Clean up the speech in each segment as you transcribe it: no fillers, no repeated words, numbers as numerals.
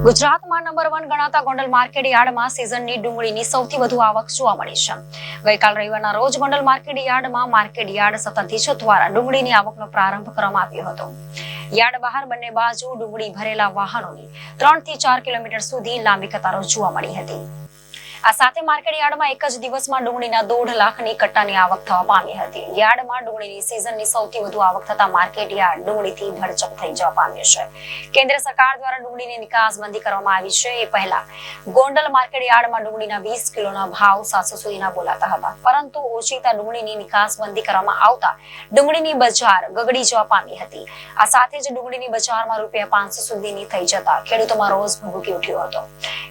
ગુજરાતમાં નંબર 1 ગણાતા ગોંડલ માર્કેટ યાર્ડમાં સિઝનની ડુંગળીની સૌથી વધુ આવક જોવા મળી છે. ગઈકાલ રવિવારના રોજ ગોંડલ માર્કેટ યાર્ડમાં માર્કેટ યાર્ડ સત્તાધીશો દ્વારા ડુંગળીની આવકનો પ્રારંભ કરવામાં આવ્યો હતો. યાર્ડ બહાર બંને બાજુ ડુંગળી ભરેલા વાહનોની 3 થી 4 કિલોમીટર સુધી લાંબી કતારો જોવા મળી હતી. આ સાથે માર્કેટ યાર્ડમાં એક જ દિવસમાં ડુંગળીના 1.5 લાખની કટ્ટાની આવક થવા પામી હતી. યાર્ડમાં ડુંગળીની સિઝનની સૌથી વધુ આવક થતા માર્કેટ યાર્ડ ડુંગળીથી ભરચક થઈ જવા પામ્યું છે. કેન્દ્ર સરકાર દ્વારા ડુંગળીની નિકાસબંધી કરવામાં આવી છે. એ પહેલા ગોંડલ માર્કેટ યાર્ડમાં ડુંગળીના 20 કિલોના ભાવ 700 સુધીના બોલાતા હતા, પરંતુ ઓછીતા ડુંગળીની નિકાસબંધી કરવામાં આવતા ડુંગળીની બજાર ગગડી જવા પામી હતી. આ સાથે જ ડુંગળીની બજારમાં ₹500 સુધીની થઈ જતા ખેડૂતોમાં રોષ ભભૂકી ઉઠ્યો હતો.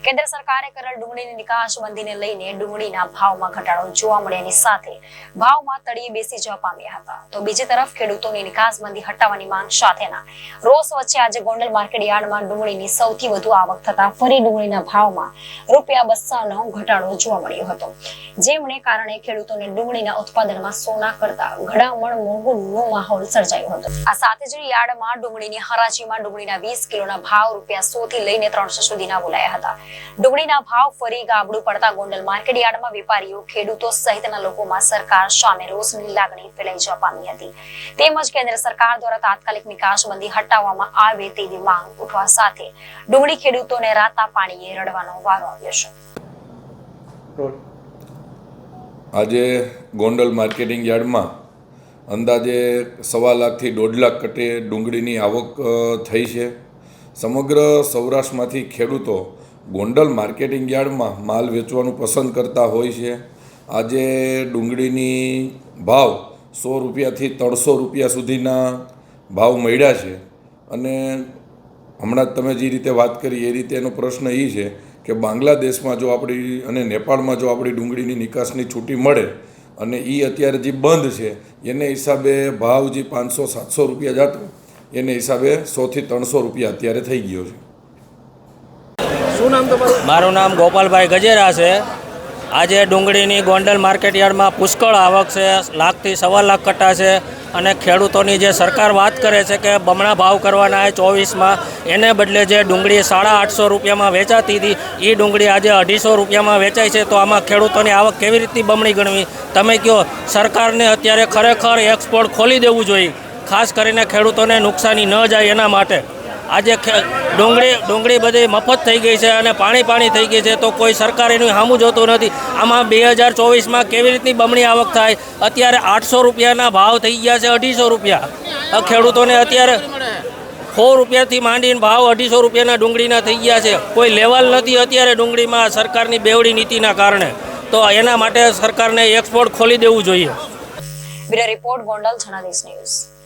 કેન્દ્ર સરકારે કરેલ ડુંગળીની નિકાસબંધીને લઈને ડુંગળીના ભાવમાં ઘટાડો જોવા મળ્યાની સાથે ભાવમાં તળિયે બેસી જવા પામ્યા હતા. તો બીજી તરફ ખેડૂતોની નિકાસબંધી હટાવવાની માંગ સાથેના રોષ વચ્ચે આજે ગોંડલ માર્કેટ યાર્ડમાં ડુંગળીની સૌથી વધુ આવક થતા ફરી ડુંગળીના ભાવમાં ₹200નો ઘટાડો જોવા મળ્યો હતો, જેમને કારણે ખેડૂતોને ડુંગળીના ઉત્પાદનમાં સોના કરતા ઘડામણ મોંઘુનો માહોલ સર્જાયો હતો. આ સાથે જ યાર્ડમાં ડુંગળીની હરાજીમાં ડુંગળીના 20 કિલોના ભાવ ₹100 થી લઈને 300 સુધીના બોલાયા હતા. ડુંગળીના ભાવ ફરી ગાબડું પડતા ગોંડલ માર્કેટ યાર્ડમાં વેપારીઓ, ખેડૂતો સહિતના લોકોમાં સરકાર સામે રોષની લાગણી ફેલાઈ જવા પામી હતી. તેમજ કેન્દ્ર સરકાર દ્વારા તાત્કાલિક નિકાસબંધી હટાવવામાં આવે તેવી માંગ ઉઠવા સાથે ડુંગળી ખેડૂતોને રાતા પાણીએ રડવાનો વારો આવ્યો છે. આજે ગોંડલ માર્કેટિંગ યાર્ડમાં અંદાજે 1.25 લાખથી 1.5 લાખ કટ્ટે ડુંગળીની આવક થઈ છે. સમગ્ર સૌરાષ્ટ્રમાંથી ખેડૂતો ગોંડલ માર્કેટિંગ યાર્ડમાં માલ વેચવાનું પસંદ કરતા હોય છે. આજે ડુંગળીની ભાવ ₹100થી ₹300 સુધીના ભાવ મળ્યા છે. અને હમણાં તમે જે રીતે વાત કરી એ રીતે એનો પ્રશ્ન એ છે કે બાંગ્લાદેશમાં જો આપણી અને નેપાળમાં જો આપણી ડુંગળીની નિકાસની છૂટી મળે અને એ અત્યારે જે બંધ છે એને હિસાબે ભાવ જે ₹500-700 જતો એને હિસાબે ₹100 થી ₹300 અત્યારે થઈ ગયો છે. શું નામ તમારું? મારું નામ ગોપાલભાઈ ગજેરા છે. આજે ડુંગળીની ગોંડલ માર્કેટ યાર્ડમાં પુષ્કળ આવક છે. 1 લાખથી 1.25 લાખ કટ્ટા છે. અને ખેડૂતોની જે સરકાર વાત કરે છે કે બમણા ભાવ કરવાના છે 24માં, એને બદલે જે ડુંગળી ₹850 વેચાતી હતી એ ડુંગળી આજે ₹250 વેચાય છે. તો આમાં ખેડૂતોની આવક કેવી રીતની બમણી ગણવી? તમે કહો. સરકારને અત્યારે ખરેખર એક્સપોર્ટ ખોલી દેવું જોઈએ, ખાસ કરીને ખેડૂતોને નુકસાની ન જાય એના માટે. આજે ડુંગળી બધી મફત થઈ ગઈ છે અને પાણી થઈ ગઈ છે, તો કોઈ સરકાર એનું સામું જોતું નથી. આમાં 2024માં કેવી રીતની બમણી આવક થાય? અત્યારે ₹800ના ભાવ થઈ ગયા છે ₹250. ખેડૂતોને અત્યારે ₹100થી માંડીને ભાવ ₹250ના ડુંગળીના થઈ ગયા છે. કોઈ લેવલ નથી અત્યારે ડુંગળીમાં સરકારની બેવડી નીતિના કારણે. તો એના માટે સરકારને એક્સપોર્ટ ખોલી દેવું જોઈએ. Bureau report, Gondal Janadesh news.